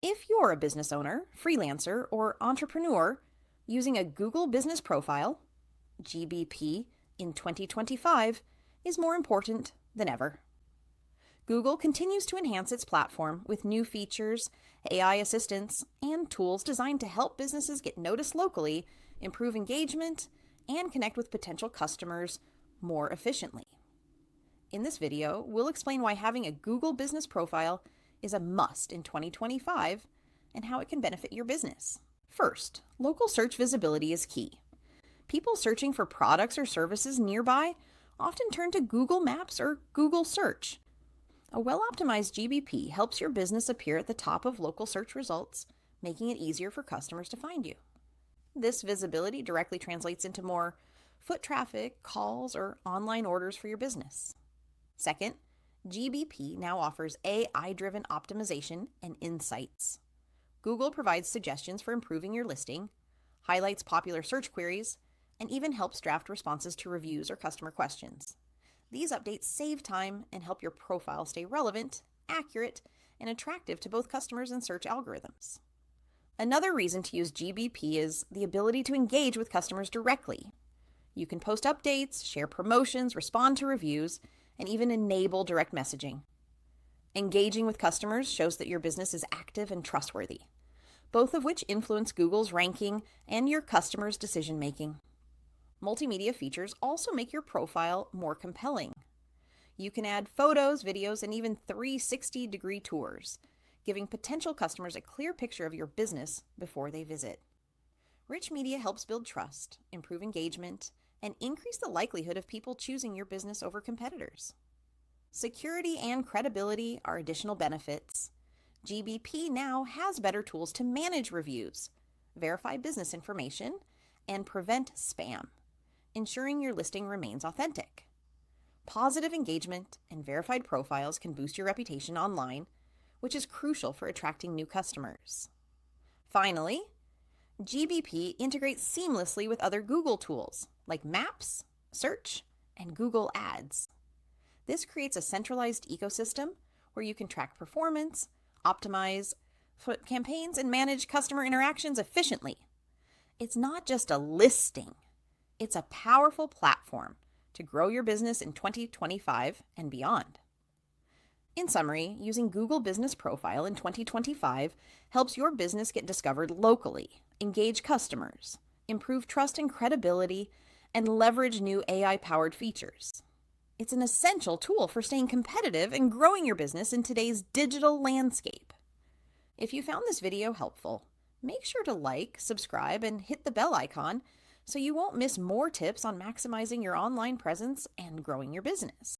If you're a business owner, freelancer, or entrepreneur using a Google Business Profile, GBP in 2025 is more important than ever. Google continues to enhance its platform with new features, AI assistants, and tools designed to help businesses get noticed locally, improve engagement, and connect with potential customers more efficiently. In this video, we'll explain why having a Google Business Profile is a must in 2025 and how it can benefit your business. First, local search visibility is key. People searching for products or services nearby often turn to Google Maps or Google Search. A well-optimized GBP helps your business appear at the top of local search results, making it easier for customers to find you. This visibility directly translates into more foot traffic, calls, or online orders for your business. Second, GBP now offers AI-driven optimization and insights. Google provides suggestions for improving your listing, highlights popular search queries, and even helps draft responses to reviews or customer questions. These updates save time and help your profile stay relevant, accurate, and attractive to both customers and search algorithms. Another reason to use GBP is the ability to engage with customers directly. You can post updates, share promotions, respond to reviews, and even enable direct messaging. Engaging with customers shows that your business is active and trustworthy, both of which influence Google's ranking and your customers' decision-making. Multimedia features also make your profile more compelling. You can add photos, videos, and even 360-degree tours, giving potential customers a clear picture of your business before they visit. Rich media helps build trust, improve engagement, and increase the likelihood of people choosing your business over competitors. Security and credibility are additional benefits. GBP now has better tools to manage reviews, verify business information, and prevent spam, ensuring your listing remains authentic. Positive engagement and verified profiles can boost your reputation online, which is crucial for attracting new customers. Finally, GBP integrates seamlessly with other Google tools like Maps, Search, and Google Ads. This creates a centralized ecosystem where you can track performance, optimize campaigns, and manage customer interactions efficiently. It's not just a listing, it's a powerful platform to grow your business in 2025 and beyond. In summary, using Google Business Profile in 2025 helps your business get discovered locally, engage customers, improve trust and credibility, and leverage new AI-powered features. It's an essential tool for staying competitive and growing your business in today's digital landscape. If you found this video helpful, make sure to like, subscribe, and hit the bell icon so you won't miss more tips on maximizing your online presence and growing your business.